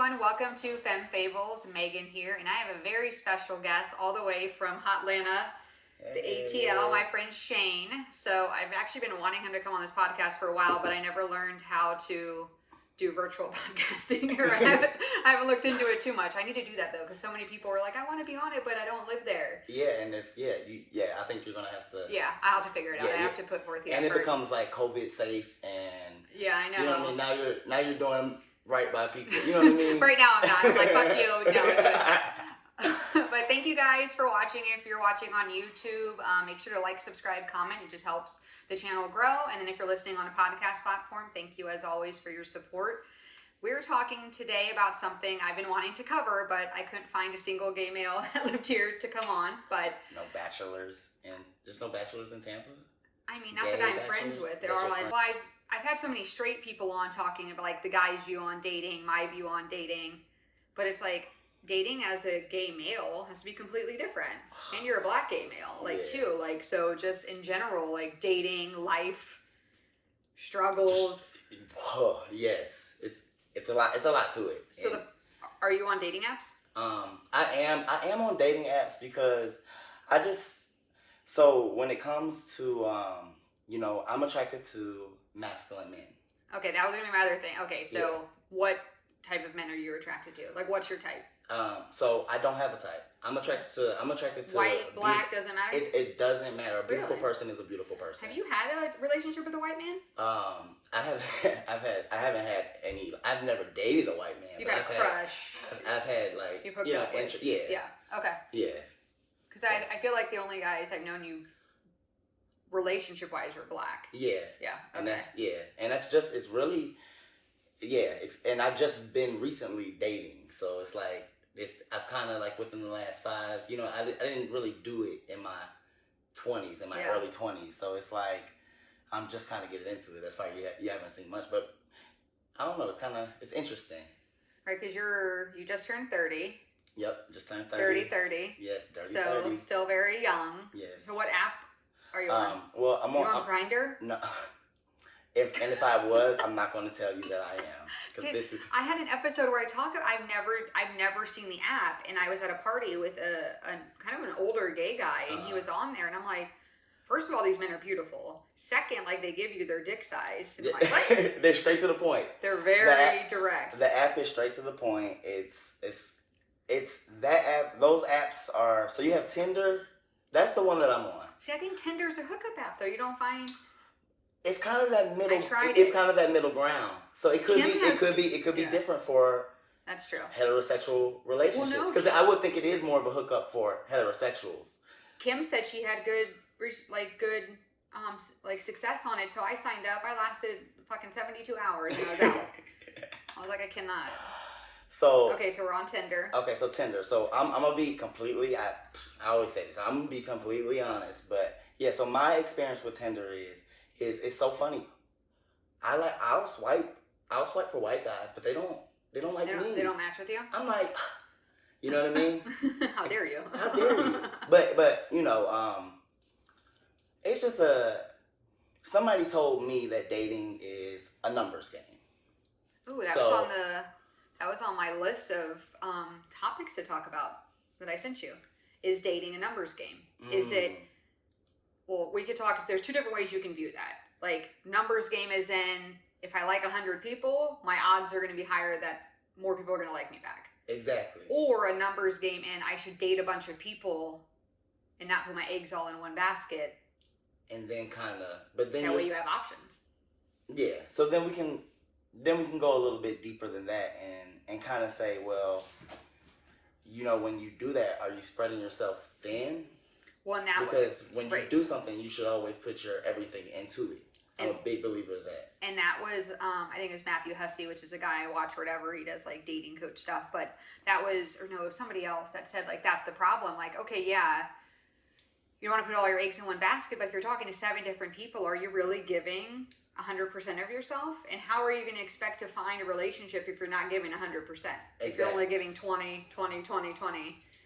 everyone. Welcome to Femme Fables. Megan here, and I have a very special guest all the way from Hotlanta, the ATL, my friend Shane. So I've actually been wanting him to come on this podcast for a while, but I never learned how to do virtual podcasting, or I haven't looked into it too much. I need to do that though, because so many people are like, I want to be on it, but I don't live there. Yeah, and I think you're gonna have to. Yeah, I'll have to figure it out. I have to put forth the effort. And it becomes like COVID safe, and yeah, I know. You know what I mean? Now you're doing right by people. You know what I mean? Right now I'm not. I'm like, fuck you. No. But thank you guys for watching. If you're watching on YouTube, make sure to like, subscribe, comment. It just helps the channel grow. And then if you're listening on a podcast platform, thank you as always for your support. We're talking today about something I've been wanting to cover, but I couldn't find a single gay male that lived here to come on. But there's no bachelors in Tampa? I mean, not that I'm friends with. There are like, well, I've had so many straight people on talking about like the guy's view on dating, my view on dating, but it's like dating as a gay male has to be completely different, and you're a black gay male, like too, like so. Just in general, like dating, life, struggles. Yes, it's a lot. It's a lot to it. So, are you on dating apps? I am on dating apps because so when it comes to I'm attracted to masculine men. Okay, that was gonna be my other thing. Okay, so what type of men are you attracted to? Like, what's your type? So I don't have a type. I'm attracted to white, black, doesn't matter. It doesn't matter. A beautiful person is a beautiful person. Have you had a relationship with a white man? I haven't had any. I've never dated a white man. You've had a crush. I've had like you've hooked up with. Yeah. Okay. Yeah. Because I feel like the only guys I've known you relationship wise are black. Yeah. Yeah. Okay. And it's really and I've just been recently dating, so it's like I've kind of like within the last 5, I didn't really do it in my 20s, in my early 20s, so it's like I'm just kind of getting into it. That's why you haven't seen much, but I don't know, it's interesting. Right, because you just turned 30. Yep, just turned 30. 30. Yes, 30. So still very young. Yes. So what app are you on? Well, I'm on Grindr? No. If I was, I'm not going to tell you that I am, because I had an episode where I've never seen the app, and I was at a party with a kind of an older gay guy, and he was on there, and I'm like, first of all, these men are beautiful. Second, like they give you their dick size. And I'm like, what? They're straight to the point. They're very direct. The app is straight to the point. It's that app. Those apps are. So you have Tinder. That's the one that I'm on. See, I think Tinder's a hookup app, though. You don't find. It's kind of that middle. It's kind of that middle ground. So it could be different for. That's true. Heterosexual relationships, because I would think it is more of a hookup for heterosexuals. Kim said she had good success on it, so I signed up. I lasted fucking 72 hours and I was out. I was like, I cannot. So okay, so we're on Tinder. Okay, so Tinder. So I'm gonna be completely. I always say this. I'm gonna be completely honest, but yeah. So my experience with Tinder is it's so funny. I'll swipe for white guys, but they don't like me. They don't match with you. I'm like, you know what I mean? How dare you? How dare you? But it's just somebody told me that dating is a numbers game. Ooh, that was on my list of topics to talk about that I sent you. Is dating a numbers game? Is it? Well, we could talk. There's 2 different ways you can view that. Like, numbers game is in, if I like 100 people, my odds are going to be higher that more people are going to like me back. Exactly. Or a numbers game in, I should date a bunch of people and not put my eggs all in one basket. And then but then that way you have options. Yeah. So then we can go a little bit deeper than that and kind of say, well, when you do that, are you spreading yourself thin? Well, because when you do something, you should always put your everything into it. I'm a big believer of that. And that was, I think it was Matthew Hussey, which is a guy I watch whatever. He does like dating coach stuff. But that was, or no, it was somebody else that said like, that's the problem. Like, okay, yeah, you don't want to put all your eggs in one basket, but if you're talking to 7 different people, are you really giving 100% of yourself? And how are you going to expect to find a relationship if you're not giving 100%? Exactly. If you're only giving 20.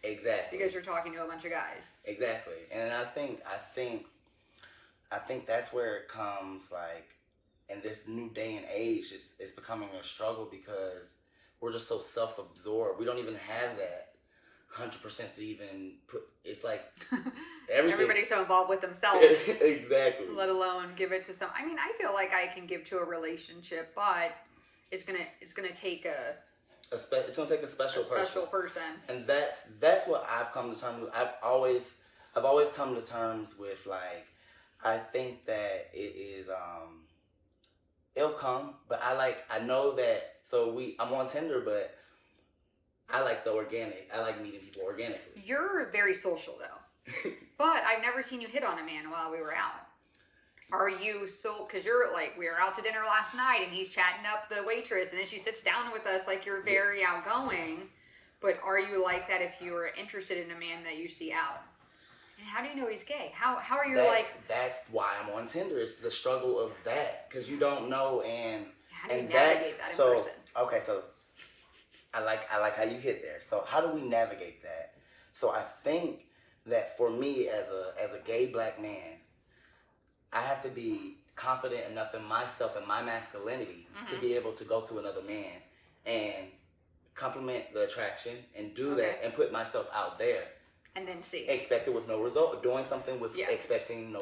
Exactly. Because you're talking to a bunch of guys. Exactly. And I think that's where it comes, like, in this new day and age, it's becoming a struggle, because we're just so self-absorbed. We don't even have that 100% to even put. It's like Everybody's so involved with themselves. Exactly. Let alone give it to some. I mean, I feel like I can give to a relationship, but it's gonna take It's gonna take a special person. And that's what I've come to terms with. I've always come to terms with, like, I think that it is it'll come, but I know that. So I'm on Tinder, but I like the organic. I like meeting people organically. You're very social though, but I've never seen you hit on a man while we were out. Are you so? Because you're like, we were out to dinner last night, and he's chatting up the waitress, and then she sits down with us. Like, you're very outgoing. But are you like that if you were interested in a man that you see out? And how do you know he's gay? How are you That's why I'm on Tinder. It's the struggle of that, because you don't know, and how do you and navigate that in person? Okay, so I like how you hit there. So how do we navigate that? So I think that for me as a gay black man, I have to be confident enough in myself and my masculinity to be able to go to another man and compliment the attraction and do that and put myself out there. And then see. Expect it with no result. Doing something with expecting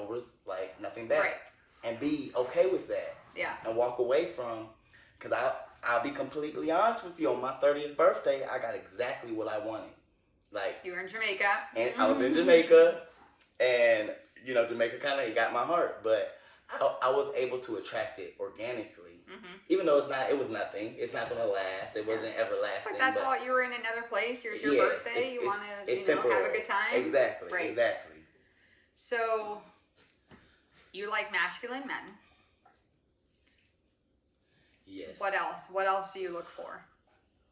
nothing back. Right. And be okay with that. Yeah. And walk away from, because I'll be completely honest with you, on my 30th birthday, I got exactly what I wanted. Like, you were in Jamaica. And I was in Jamaica, and Jamaica kind of got my heart, but I was able to attract it organically. Even though it was nothing. It's not gonna last. It wasn't everlasting. But that's all. You were in another place. It's your birthday. You want to, have a good time. Exactly. Right. Exactly. So, you like masculine men. Yes. What else? What else do you look for?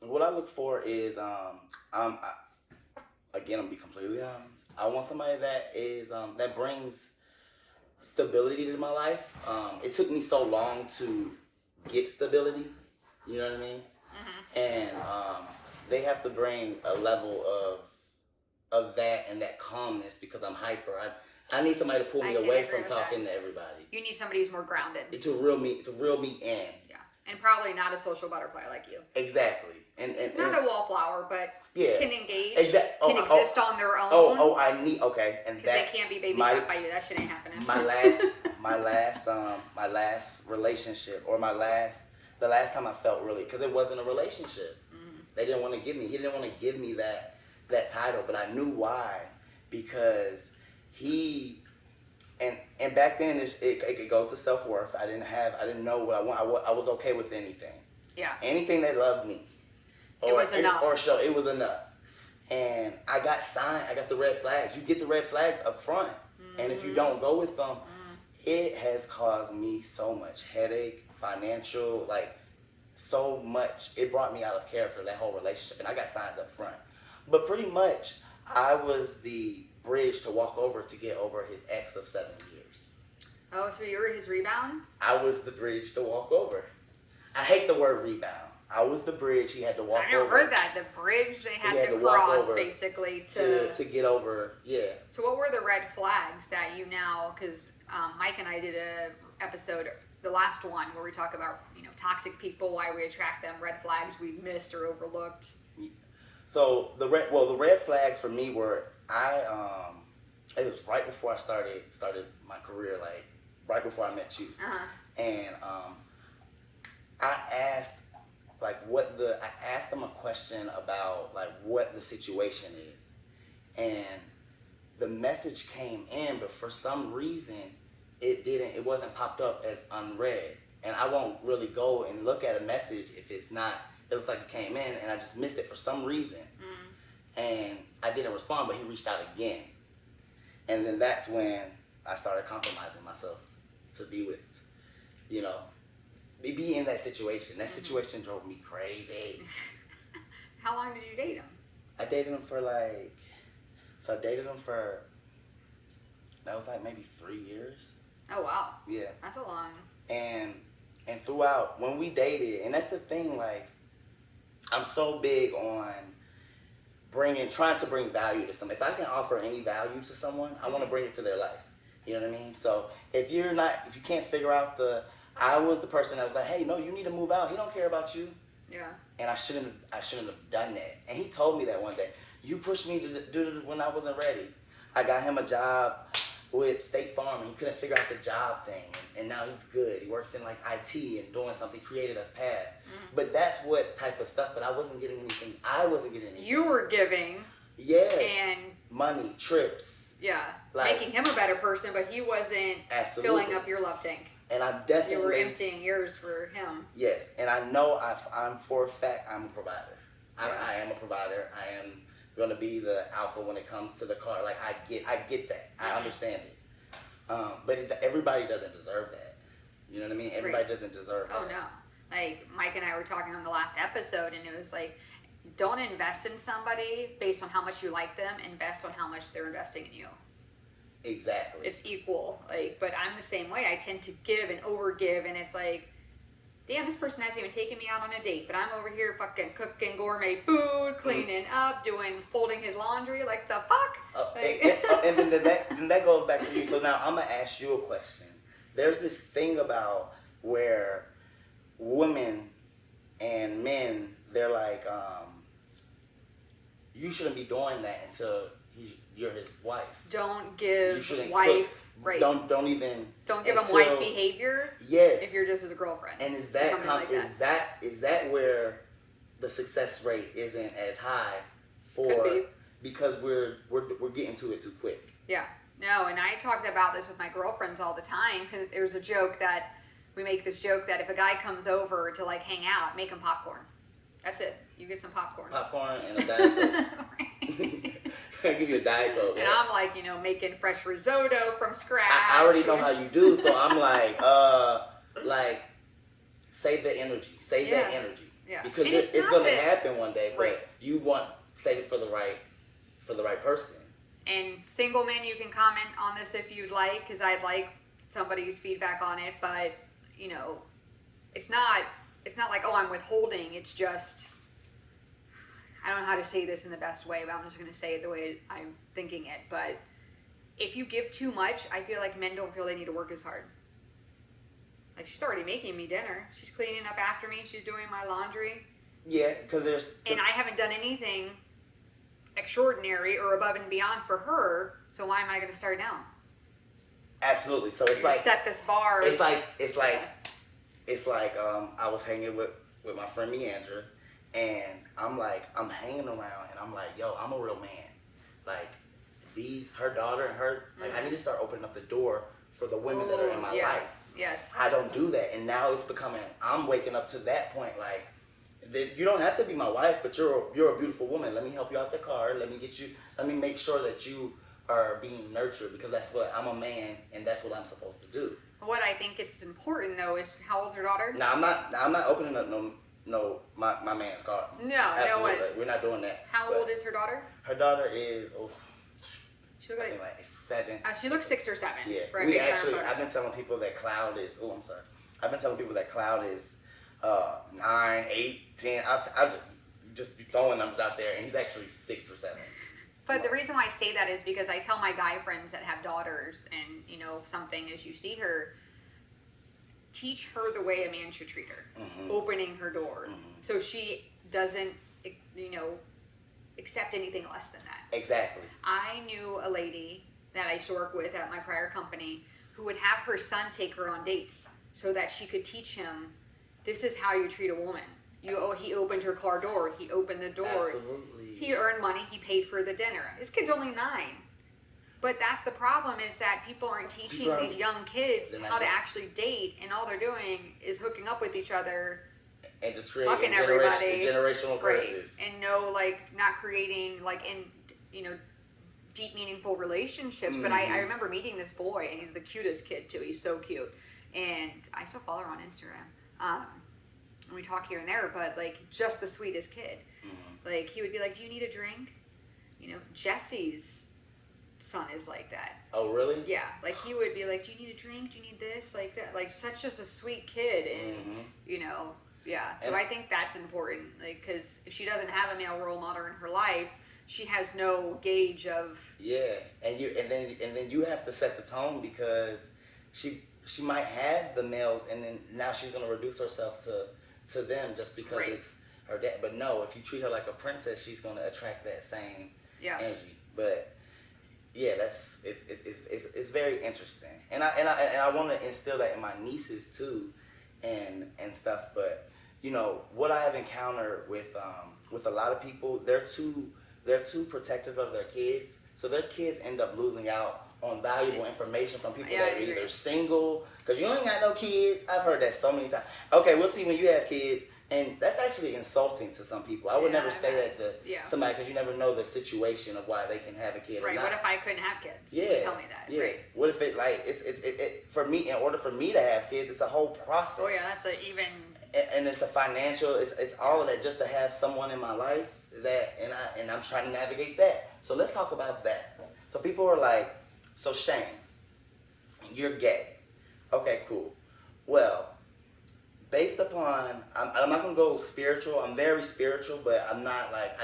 What I look for is I'm gonna be completely honest. I want somebody that is that brings stability to my life. It took me so long to get stability. You know what I mean? And they have to bring a level of that and that calmness, because I'm hyper. I need somebody to pull me away from talking to everybody. You need somebody who's more grounded. To reel me in. Yeah. And probably not a social butterfly like you. Exactly. And not a wallflower, but can engage. Exactly. Can exist on their own. I need and because they can't be babysat by you. That shit ain't happening. My last relationship, or the last time I felt really, because it wasn't a relationship. They didn't want to give me. He didn't want to give me that title, but I knew why, because he. And back then it goes to self-worth. I didn't know what I want. I was okay with anything. Yeah. Anything that loved me. It was enough. It was enough. And I got signed. I got the red flags. You get the red flags up front. And if you don't go with them, it has caused me so much headache, financial, so much. It brought me out of character, that whole relationship. And I got signs up front. But pretty much, I was the bridge to walk over to get over his ex of 7 years. Oh, so you were his rebound? I was the bridge to walk over. I hate the word rebound. I was the bridge he had to walk over. I never heard that. The bridge they had to cross, basically, to get over, yeah. So what were the red flags that you now, because Mike and I did a episode, the last one, where we talk about, toxic people, why we attract them, red flags we missed or overlooked. So the red flags for me were, it was right before I started my career, right before I met you. And I asked them a question about what the situation is, and the message came in, but for some reason it wasn't popped up as unread. And I won't really go and look at a message if it's not. It looks like it came in, and I just missed it for some reason. And I didn't respond, but he reached out again. And then that's when I started compromising myself to be with, be in that situation. That situation drove me crazy. How long did you date him? I dated him for that was maybe 3 years. Oh, wow. Yeah. That's a long. And throughout, when we dated, and that's the thing, I'm so big on trying to bring value to someone. If I can offer any value to someone, I want to bring it to their life. You know what I mean? So if you can't figure out I was the person that was like, hey, no, you need to move out. He don't care about you. Yeah. and I shouldn't have done that. And he told me that one day. You pushed me to do it when I wasn't ready. I got him a job with State Farm, and he couldn't figure out the job thing, and now he's good. He works in like IT and doing something creative path. But that's what type of stuff. But I wasn't getting anything. I wasn't getting anything. You were giving. Yes. And money, trips. Yeah. Like, making him a better person, but he wasn't filling up your love tank. And I definitely... You were emptying yours for him. Yes. And I know I'm for a fact I'm a provider. I am a provider. I am going to be the alpha when it comes to the car. Like, I get that. I understand it. But everybody doesn't deserve that. You know what I mean? Everybody doesn't deserve that. Oh, no. Like, Mike and I were talking on the last episode, and it was like, don't invest in somebody based on how much you like them. Invest on how much they're investing in you. Exactly. It's equal. Like, but I'm the same way. I tend to give and overgive, and it's like, damn, this person hasn't even taken me out on a date, but I'm over here fucking cooking gourmet food, cleaning up, folding his laundry. Like, the fuck? And then that goes back to you. So now I'm going to ask you a question. There's this thing about where women and men, they're like, you shouldn't be doing that until you're his wife. Don't give you shouldn't wife... cook. Right. Don't give him wife behavior. Yes. If you're just his girlfriend. And is that where the success rate isn't as high because we're getting to it too quick. Yeah. No, and I talk about this with my girlfriends all the time, because there's a joke that we make this joke that if a guy comes over to like hang out, make him popcorn. That's it. You get some popcorn. Popcorn and a Diet Coke. I give you a Diet Coke. And I'm like, making fresh risotto from scratch. I already know how you do, so I'm like, save the energy. Save that energy. Yeah. Because it's going to happen one day, but you want save it for the right person. And single men, you can comment on this if you'd like, because I'd like somebody's feedback on it. But it's not like, oh, I'm withholding. It's just, I don't know how to say this in the best way, but I'm just going to say it the way I'm thinking it. But if you give too much, I feel like men don't feel they need to work as hard. Like, she's already making me dinner. She's cleaning up after me. She's doing my laundry. Yeah, because and I haven't done anything extraordinary or above and beyond for her. So why am I going to start down? Absolutely. So it's like set this bar. It's like I was hanging with my friend Meandra, and I'm hanging around, and I'm like, yo, I'm a real man. Like, her daughter and her, like, I need to start opening up the door for the women that are in my life. Yes. I don't do that, and now it's becoming. I'm waking up to that point, like, that you don't have to be my wife, but you're a beautiful woman. Let me help you out the car. Let me make sure that you are being nurtured, because that's what I'm a man, and that's what I'm supposed to do. What I think it's important though is, how old's your daughter? No, I'm not opening up my man's car. No, absolutely. No. We're not doing that. How old is her daughter? Her daughter is she looks like 7. She looks 6 or 7. Yeah. Right? I've been telling people that Cloud is. Oh, I'm sorry. I've been telling people that Cloud is 9, 8, 10. I'll just be throwing numbers out there, and he's actually 6 or 7. But the reason why I say that is because I tell my guy friends that have daughters, and something as you see her, teach her the way a man should treat her, opening her door, so she doesn't, accept anything less than that. Exactly. I knew a lady that I used to work with at my prior company who would have her son take her on dates so that she could teach him, this is how you treat a woman. He opened her car door. He opened the door. Absolutely. He earned money. He paid for the dinner. This kid's only 9. But that's the problem, is that people aren't teaching these young kids how to actually date, and all they're doing is hooking up with each other and just creating generational curses. Right. And not creating deep, meaningful relationships. But I remember meeting this boy, and he's the cutest kid too. He's so cute, and I still follow her on Instagram. And we talk here and there, but just the sweetest kid. He would be like, "Do you need a drink?" Jesse's son is like that. Oh, really? Yeah. He would be like, "Do you need a drink? Do you need this?" Like that. Such just a sweet kid, and yeah. So I think that's important, because if she doesn't have a male role model in her life, she has no gauge of. Yeah, and then you have to set the tone, because she might have the males, and then now she's gonna reduce herself to them just because it's her dad. But no, if you treat her like a princess, she's gonna attract that same Yeah. energy. But yeah, it's very interesting, and I want to instill that in my nieces too, and stuff. But you know what I have encountered with a lot of people, they're too protective of their kids, so their kids end up losing out on valuable information from people that are either single, because you ain't got no kids. I've heard that so many times. Okay, we'll see when you have kids, and that's actually insulting to some people. I would never say that to somebody, because you never know the situation of why they can have a kid or not. What if I couldn't have kids? Yeah. You tell me that. Yeah. Right. What if it for me, in order for me to have kids, it's a whole process. Oh yeah, that's even. And it's a financial. It's all of that just to have someone in my life that, and I'm trying to navigate that. So let's talk about that. So people are like, so Shane, you're gay. Okay, cool. Well, based upon, I'm not gonna go spiritual. I'm very spiritual, but I'm not like,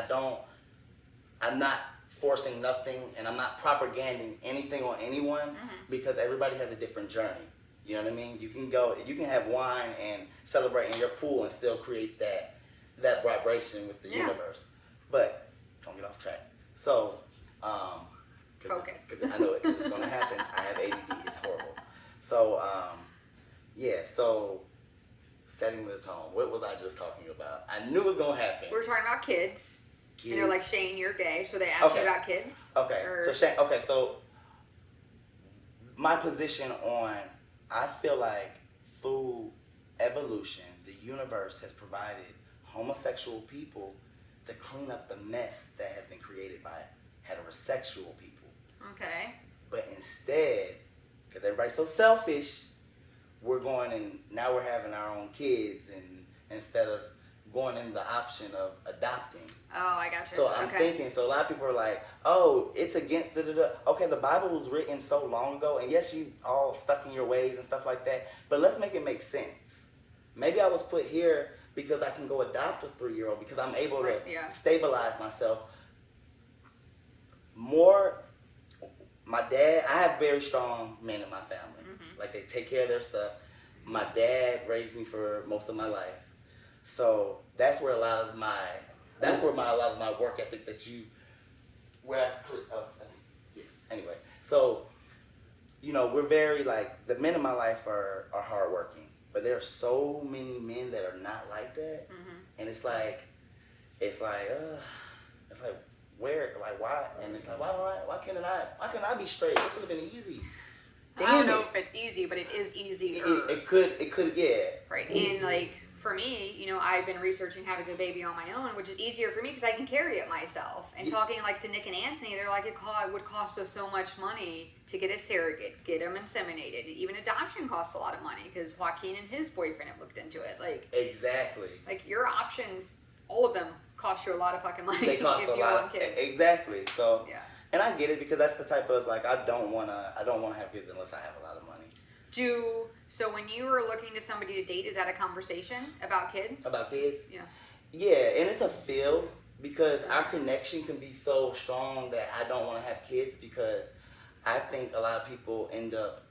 I'm not forcing nothing, and I'm not propaganding anything on anyone, because everybody has a different journey. You know what I mean? You can have wine and celebrate in your pool and still create that vibration with the universe. But don't get off track. So, focus. Because I know it's gonna happen. I have ADD. It's horrible. So, so setting the tone. What was I just talking about? I knew it was gonna happen. We were talking about kids. And they're like, Shane, you're gay. So they asked you about kids. Okay. So Shane. Okay. So my position on, I feel like through evolution, the universe has provided homosexual people to clean up the mess that has been created by heterosexual people. Okay. But instead, because everybody's so selfish, we're going and now we're having our own kids, and instead of going in the option of adopting. Oh, I got you. So I'm thinking, so a lot of people are like, oh, it's against da-da-da. Okay, the Bible was written so long ago, and yes, you all stuck in your ways and stuff like that, but let's make it make sense. Maybe I was put here because I can go adopt a 3-year-old, because I'm able to stabilize myself. My dad, I have very strong men in my family. Like, they take care of their stuff. My dad raised me for most of my life. So that's where a lot of my work ethic anyway. So, you know, we're very, like, the men in my life are hardworking, but there are so many men that are not like that, and it's like where, like, why? And it's like, why can't I be straight? This would have been easy. I don't know if it's easy, but it is easier. It could, yeah. Right, and like, for me, you know, I've been researching having a baby on my own, which is easier for me because I can carry it myself. And talking like to Nick and Anthony, they're like, it would cost us so much money to get a surrogate, get them inseminated. Even adoption costs a lot of money because Joaquin and his boyfriend have looked into it. Like, exactly. Like, your options, all of them cost you a lot of fucking money. They cost if a you lot. want kids. Exactly. So yeah. And I get it, because that's the type of, like, I don't wanna have kids unless I have a lot of money. So when you were looking to somebody to date, is that a conversation about kids? About kids? Yeah. Yeah, and it's a feel, because our connection can be so strong that I don't want to have kids, because I think a lot of people end up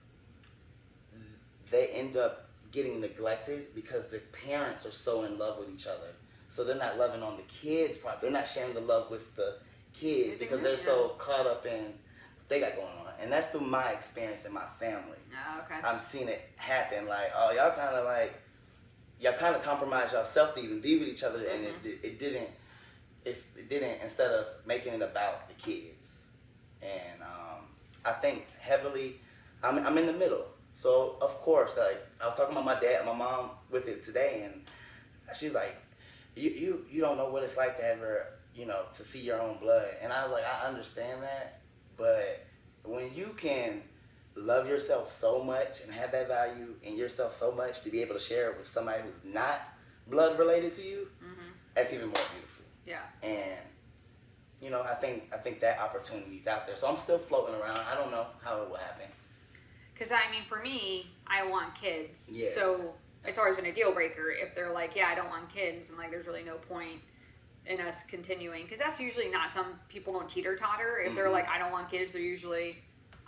getting neglected because the parents are so in love with each other. So they're not loving on the kids properly. They're not sharing the love with the kids because they're so caught up in what they got going on. And that's through my experience in my family. Oh, okay. I'm seeing it happen. Like, oh, y'all kind of compromise yourself to even be with each other, and it didn't. It didn't. Instead of making it about the kids, and I think heavily, I'm in the middle. So of course, like, I was talking about my mom with it today, and she's like, you don't know what it's like to ever, to see your own blood. And I was like, I understand that, but when you can love yourself so much and have that value in yourself so much to be able to share it with somebody who's not blood related to you, that's even more beautiful. Yeah. And I think that opportunity is out there. So I'm still floating around. I don't know how it will happen. Because I mean, for me, I want kids. Yes. So it's always been a deal breaker. If they're like, yeah, I don't want kids, I'm like, there's really no point in us continuing. Because that's usually not, some people don't teeter-totter. If they're like, I don't want kids, they're usually,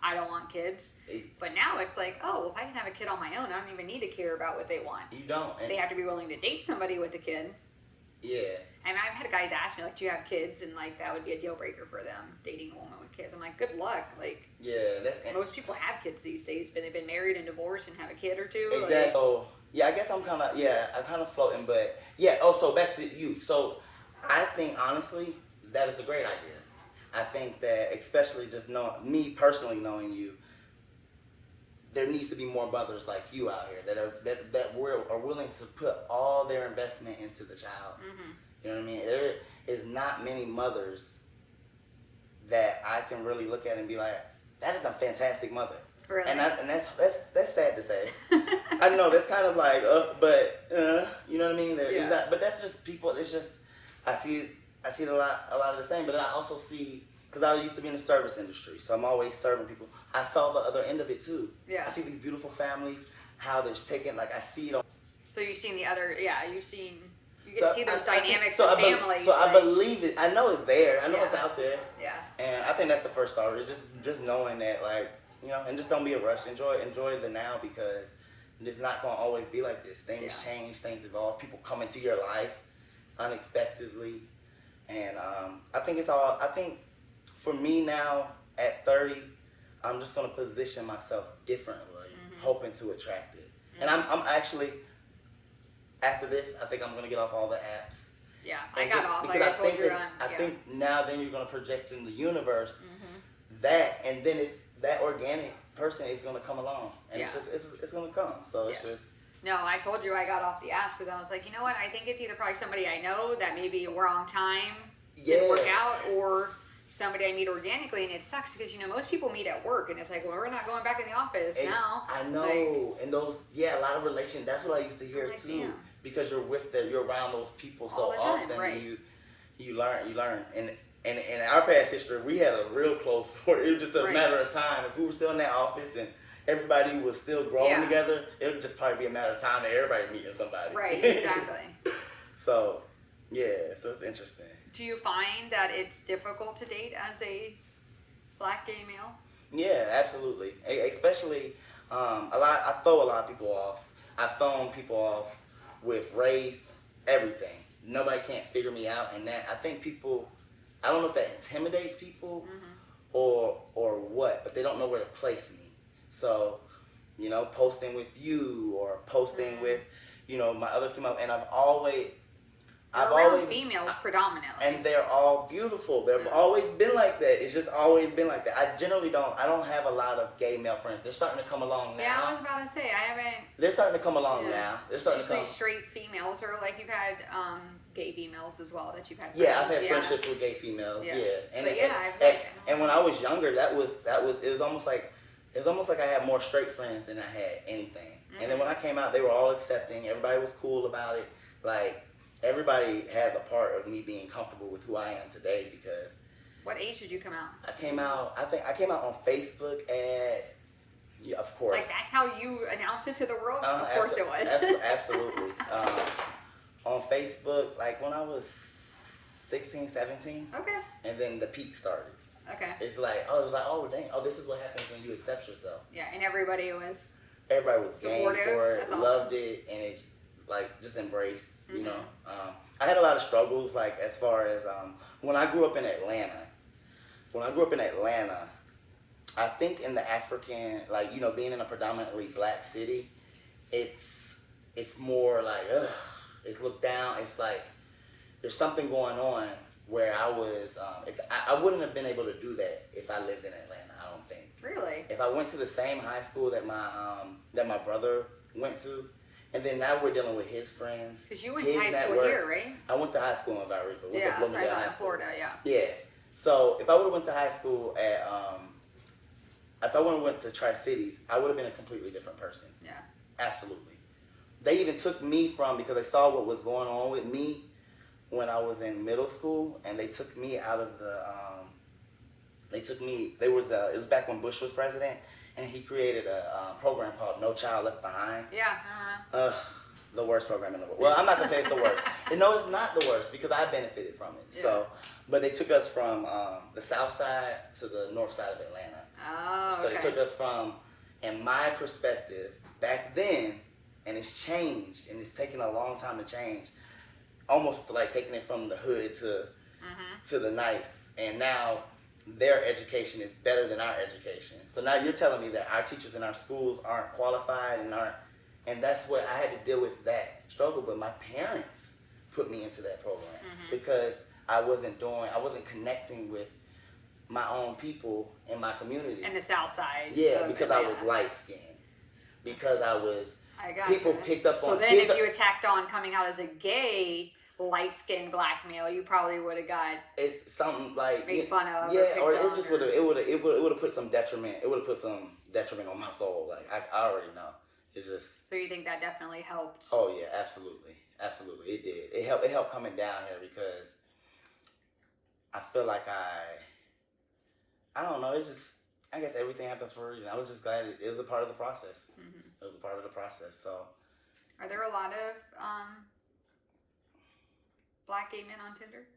I don't want kids. But now it's like, oh, well, if I can have a kid on my own, I don't even need to care about what they want. You don't. They have to be willing to date somebody with a kid. Yeah. And I've had guys ask me, like, do you have kids? And, like, that would be a deal breaker for them, dating a woman with kids. I'm like, good luck. Like, Yeah, most people have kids these days, but they've been married and divorced and have a kid or two. exactly. Like, So, yeah, I guess I'm kind of floating, but yeah. Oh, so back to you. So, I think honestly that is a great idea. I think that especially just me personally knowing you, there needs to be more mothers like you out here that are willing to put all their investment into the child. mm-hmm. You know what I mean? There is not many mothers that I can really look at and be like, that is a fantastic mother. Really? And that's sad to say. I know that's kind of like, you know what I mean? It's not, but that's just people. It's just I see it a lot of the same. But I also see, because I used to be in the service industry, so I'm always serving people. I saw the other end of it too. Yeah. I see these beautiful families, how they're taken. Like I see it on. So you've seen the other, you get So to see those dynamics so of families. So I believe it. I know it's there. I know it's out there. Yeah. And I think that's the first start. Is just knowing that, like, you know, and just don't be a rush. Enjoy the now, because it's not gonna always be like this. Things change, things evolve. People come into your life unexpectedly, and I think for me now at 30, I'm just gonna position myself differently, hoping to attract it. And I'm actually, after this, I think I'm gonna get off all the apps. Yeah, I got off. Like I told you, I think now then you're gonna project in the universe that, and then it's that organic person is gonna come along, and it's gonna come. So it's just. No, I told you I got off the app because I was like, you know what? I think it's either probably somebody I know that maybe a wrong time didn't work out, or somebody I meet organically, and it sucks because, you know, most people meet at work, and it's like, well, we're not going back in the office now. I know, like, and those, a lot of relations. That's what I used to hear like, too, because you're around those people so often, and you learn, and in our past history, we had a real close. It was just a matter of time. If we were still in that office and everybody was still growing together, it would just probably be a matter of time that everybody meeting somebody. Right, exactly. So it's interesting. Do you find that it's difficult to date as a black gay male? Yeah, absolutely. Especially, I throw a lot of people off. I've thrown people off with race, everything. Nobody can't figure me out, and that I think people, I don't know if that intimidates people or what, but they don't know where to place me. So, you know, posting with you or posting with, you know, my other female, and I've always females predominantly, and they're all beautiful. They've always been like that. It's just always been like that. I don't have a lot of gay male friends. They're starting to come along now. Yeah, I was about to say I haven't. They're starting to come along now. They're starting usually to come. Straight females, or like you've had gay females as well that you've had. Yeah, I've had friendships with gay females. Yeah, and when I was younger, it was almost like I had more straight friends than I had anything. And then when I came out, they were all accepting. Everybody was cool about it. Like, everybody has a part of me being comfortable with who I am today, because. What age did you come out? I came out on Facebook at. Yeah, of course. Like, that's how you announced it to the world? Of course it was. Absolutely. On Facebook, like when I was 16, 17. Okay. And then the peak started. Okay. It was like, dang, this is what happens when you accept yourself. Yeah, and everybody was game for it, awesome. Loved it, and it's like just embraced, you know. I had a lot of struggles, like as far as when I grew up in Atlanta. I think in the African, like, you know, being in a predominantly black city, it's more like, it's looked down. It's like there's something going on where I was, if I wouldn't have been able to do that if I lived in Atlanta. I don't think. Really? If I went to the same high school that my brother went to, and then now we're dealing with his friends. Because you went to high school here, right? I went to high school in Valrico. Yeah, that's right, in Florida. Yeah. Yeah. So if I would have went to high school at if I would have went to Tri-Cities, I would have been a completely different person. Yeah. Absolutely. They even took me because they saw what was going on with me when I was in middle school, and they took me out of the. It was back when Bush was president, and he created a program called No Child Left Behind. Yeah. The worst program in the world. Well, I'm not gonna say it's the worst. No, it's not the worst, because I benefited from it. Yeah. So, but they took us from the south side to the north side of Atlanta. Oh, so they took us from, in my perspective, back then, and it's changed, and it's taken a long time to change. almost like taking it from the hood to the nice, and now their education is better than our education. So now you're telling me that our teachers in our schools aren't qualified and that's what I had to deal with that struggle. But my parents put me into that program because I wasn't connecting with my own people in my community. In the South Side. Yeah, because I was light skinned. Because I got people you. picked up on. So then, if you attacked on coming out as a gay, light-skinned black male, you probably would have got it's something like made fun of. Yeah, or it just would have put some detriment. It would have put some detriment on my soul. Like I already know. It's just. So you think that definitely helped? Oh yeah, absolutely, it did. It helped coming down here because I feel like I don't know. It's just. I guess everything happens for a reason. I was just glad it was a part of the process. It was a part of the process. So, are there a lot of black gay men on Tinder?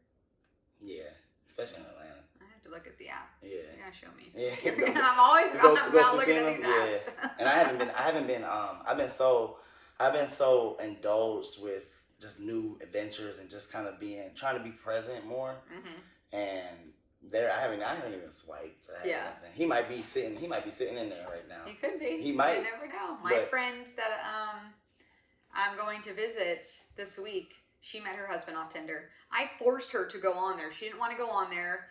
Yeah, especially in Atlanta. I have to look at the app. Yeah, You gotta show me. Yeah, I'm always about looking at these apps. Yeah. And I haven't been. I've been so indulged with just new adventures and just kind of trying to be present more. And I haven't even swiped. Yeah. Nothing. He might be sitting in there right now. He could be. He might. You never know. My friend that I'm going to visit this week, she met her husband off Tinder. I forced her to go on there. She didn't want to go on there.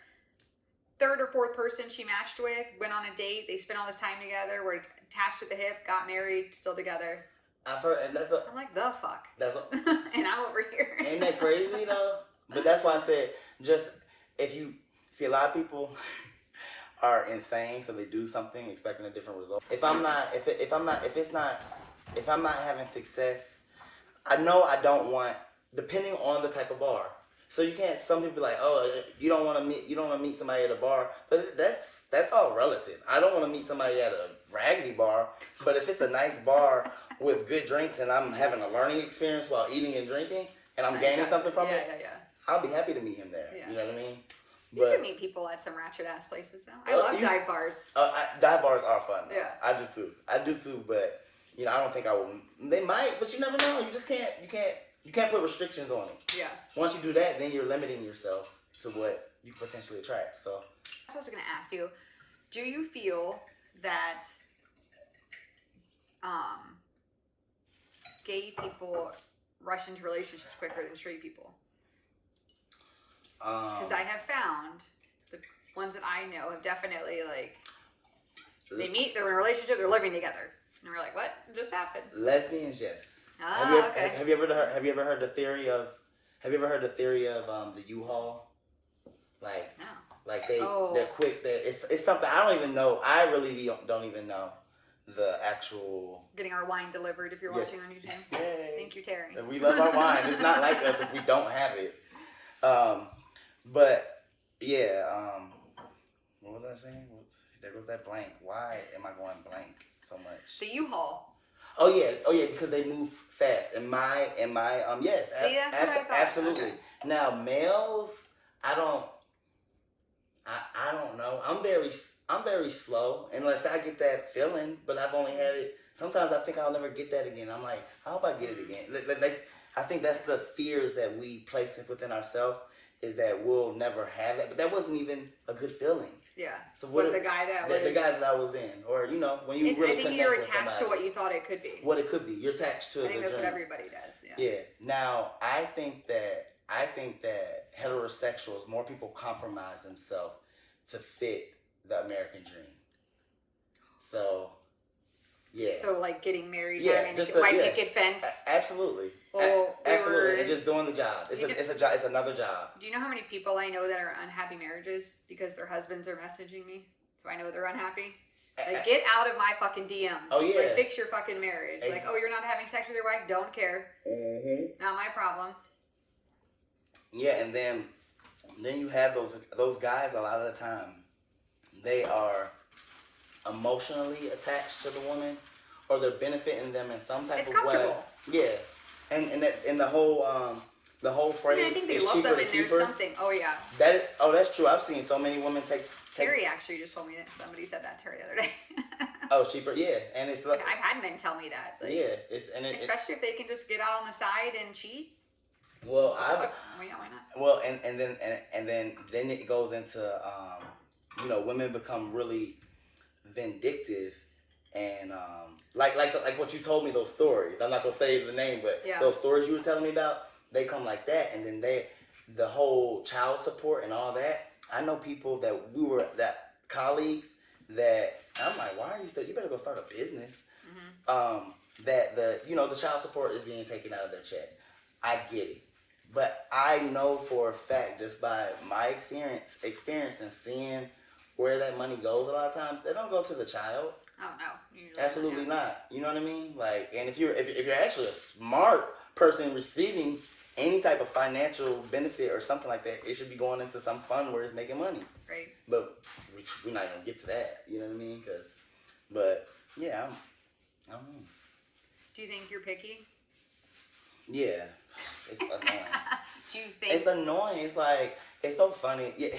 Third or fourth person she matched with, went on a date. They spent all this time together. Were attached at the hip. Got married. Still together. I've heard, and I'm like, the fuck. And I'm over here. Ain't that crazy though? But that's why I said, just if you see, a lot of people are insane, so they do something expecting a different result. If I'm not having success, I know I don't want, depending on the type of bar. So you can't. Some people be like, oh, you don't want to meet somebody at a bar, but that's all relative. I don't want to meet somebody at a raggedy bar, but if it's a nice bar with good drinks and I'm having a learning experience while eating and drinking and I'm gaining something from it, I'll be happy to meet him there. Yeah. You know what I mean? You can meet people at some ratchet ass places though. I love dive bars. Dive bars are fun. Though. Yeah, I do too. But I don't think I will. They might, but you never know. You just can't. You can't put restrictions on it. Yeah. Once you do that, then you're limiting yourself to what you potentially attract. So. I was going to ask you, do you feel that gay people rush into relationships quicker than straight people? Because I have found the ones that I know have definitely they meet, they're in a relationship, they're living together, and we're like, what just happened? Lesbians, yes. Okay. Have you ever heard the theory of the U-Haul? Like, no. Like they're quick. It's something I don't even know. I really don't even know the actual. Getting our wine delivered if you're watching on YouTube. Yay. Thank you, Terry. We love our wine. It's not like us if we don't have it. But yeah. What was I saying? There goes that blank. Why am I going blank so much? The U-Haul. Oh yeah, because they move fast. And my yes. See, that's what I thought. Absolutely. Okay. Now males, I don't know. I'm very slow unless I get that feeling, but I've only had it. Sometimes I think I'll never get that again. I'm like, I hope I get it again. Like, I think that's the fears that we place within ourselves, is that we'll never have it. But that wasn't even a good feeling. Yeah. So the guy that I was in, or when you really I think you're attached to what you thought it could be. What it could be. You're attached to. I think that's what everybody does. Yeah. Yeah. Now I think that heterosexuals, more people compromise themselves to fit the American dream. So. Yeah. So like getting married, having a white picket fence. Absolutely. Well, absolutely, and just doing the job. It's a job. It's another job. Do you know how many people I know that are unhappy marriages because their husbands are messaging me? So I know they're unhappy. Like, get out of my fucking DMs. Oh yeah. Like, fix your fucking marriage. Like, oh, you're not having sex with your wife? Don't care. Mm-hmm. Not my problem. Yeah, and then you have those guys. A lot of the time, they are emotionally attached to the woman, or they're benefiting them in some type of way. Yeah, and the whole phrase. I think they is love cheaper them, to and keep there's her. something. Oh yeah. That's true. I've seen so many women take. Terry actually just told me that somebody said that to her the other day. Oh, cheaper, yeah, and it's like I've had men tell me that. Like, yeah, especially if they can just get out on the side and cheat. Well, Yeah, why not? well, and then it goes into women become really vindictive and like what you told me, those stories. I'm not gonna say the name, but Yeah. those stories you were telling me about, they come like that, and then the whole child support and all that. I know people that colleagues that I'm like, why are you still? You better go start a business. That the child support is being taken out of their check. I get it, but I know for a fact, just by my experience and seeing where that money goes, a lot of times they don't go to the child. Oh no, usually Absolutely not. not. You know what I mean? Like, and if you're actually a smart person receiving any type of financial benefit or something like that, it should be going into some fund where it's making money. Right. But we're not gonna get to that. You know what I mean? But yeah, I don't know. Do you think you're picky? Yeah, it's annoying. Do you think It's annoying. It's like, it's so funny. Yeah.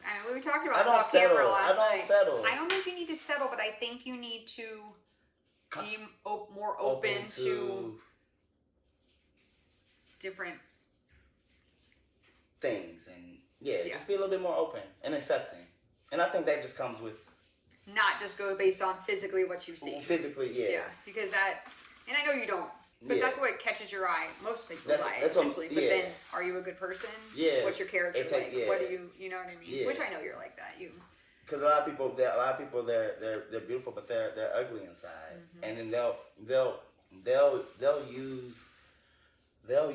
I mean, we talked about I don't this off camera settle. last I don't night. settle. I don't think you need to settle, but I think you need to be more open to different things, and just be a little bit more open and accepting. And I think that just comes with not just go based on physically what you see. Physically, yeah. Yeah, because that, and I know you don't, but that's what catches your eye. Most people's eye, that's essentially. But yeah. then, are you a good person? Yeah. What's your character like? Yeah. What do you know what I mean? Yeah. Which I know you're like that. You. Because a lot of people, they're beautiful, but they're ugly inside, and then they'll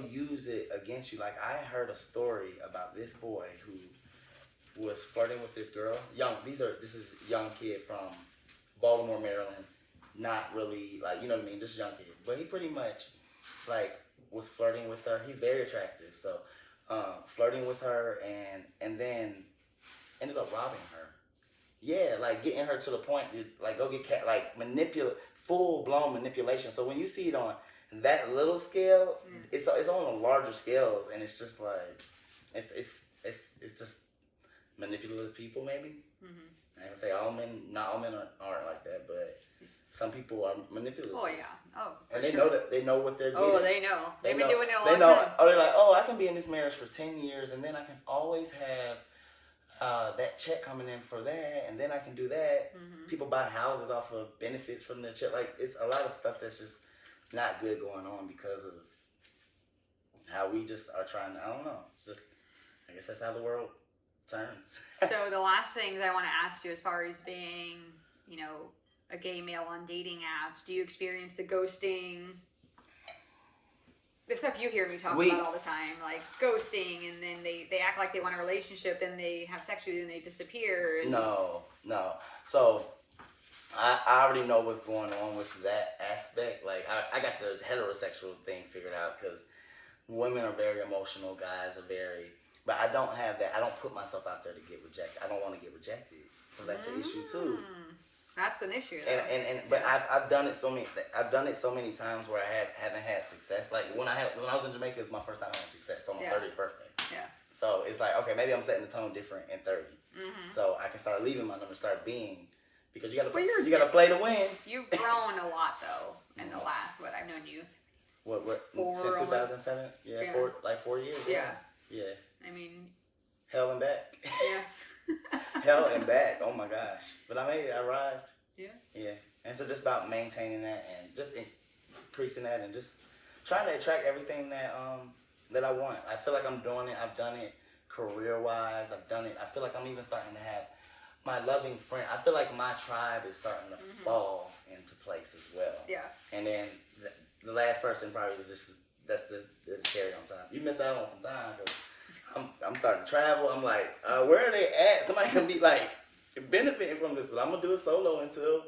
use it against you. Like, I heard a story about this boy who was flirting with this girl. This is a young kid from Baltimore, Maryland. Not really, like, you know what I mean, just a young kid. But he pretty much, like, was flirting with her. He's very attractive, so flirting with her, and then ended up robbing her. Yeah, like, getting her to the point to, like, go get full blown manipulation. So when you see it on that little scale, it's on larger scales, and it's just like it's just manipulative people, maybe. I can say not all men aren't like that, but some people are manipulative. Oh yeah. Oh. And they know what they're getting. Oh, they know. They've been doing it a long time. Oh, they're like, oh, I can be in this marriage for 10 years, and then I can always have that check coming in for that, and then I can do that. People buy houses off of benefits from their check. Like, it's a lot of stuff that's just not good going on because of how we just are trying to, I don't know. It's just, I guess that's how the world turns. So the last things I want to ask you, as far as being, a gay male on dating apps, do you experience the ghosting? The stuff you hear me talk about all the time, like ghosting, and then they act like they want a relationship, then they have sex with you, and they disappear. No. So, I already know what's going on with that aspect. Like, I got the heterosexual thing figured out, because women are very emotional, guys are very... But I don't have that. I don't put myself out there to get rejected. I don't want to get rejected. So that's an issue, too. That's an issue, though. But I've done it so many times where I haven't had success. Like, when I was in Jamaica, it was my first time having success on my 30th birthday. Yeah. So it's like, okay, maybe I'm setting the tone different in 30. So I can start leaving my number, start being, because you gotta play to win. You've grown a lot, though, in the last, I've known you. Since 2007? Yeah, 4 years. Yeah. Yeah. I mean, hell and back. Yeah. Hell and back. Oh my gosh. But I made it. I arrived. Yeah. Yeah. And so just about maintaining that and just increasing that and just trying to attract everything that I want. I feel like I'm doing it. I've done it career-wise. I've done it. I feel like I'm even starting to have my loving friend. I feel like my tribe is starting to fall into place as well. Yeah. And then the last person probably is just, that's the cherry on top. You missed out on some time, because I'm starting to travel. I'm like, where are they at? Somebody can be like benefiting from this, but I'm gonna do it solo until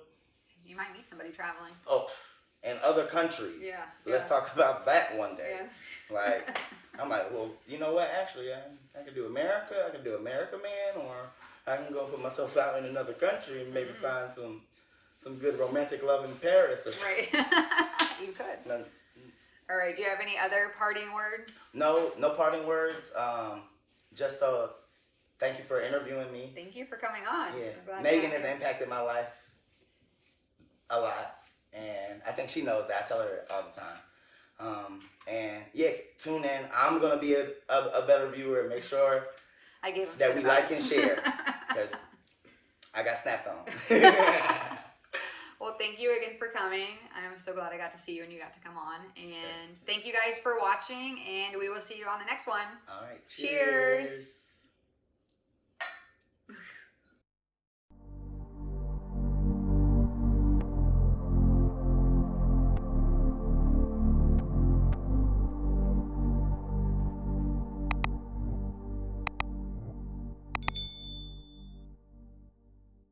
you might meet somebody traveling. Oh, in other countries. Yeah. Let's talk about that one day. Yeah. Like, I'm like, well, you know what? Actually, I can do America. I can do America Man, or I can go put myself out in another country and maybe find some good romantic love in Paris or something. Right. You could. No, all right. Do you have any other parting words? No parting words. Just so, thank you for interviewing me. Thank you for coming on. Yeah. Megan has impacted my life a lot, and I think she knows that. I tell her all the time. And yeah, tune in. I'm gonna be a better viewer. Make sure I gave him that shit we about like it. and share, because I got snapped on. Well, thank you again for coming. I'm so glad I got to see you and you got to come on. And Yes. thank you guys for watching, and we will see you on the next one. All right. Cheers.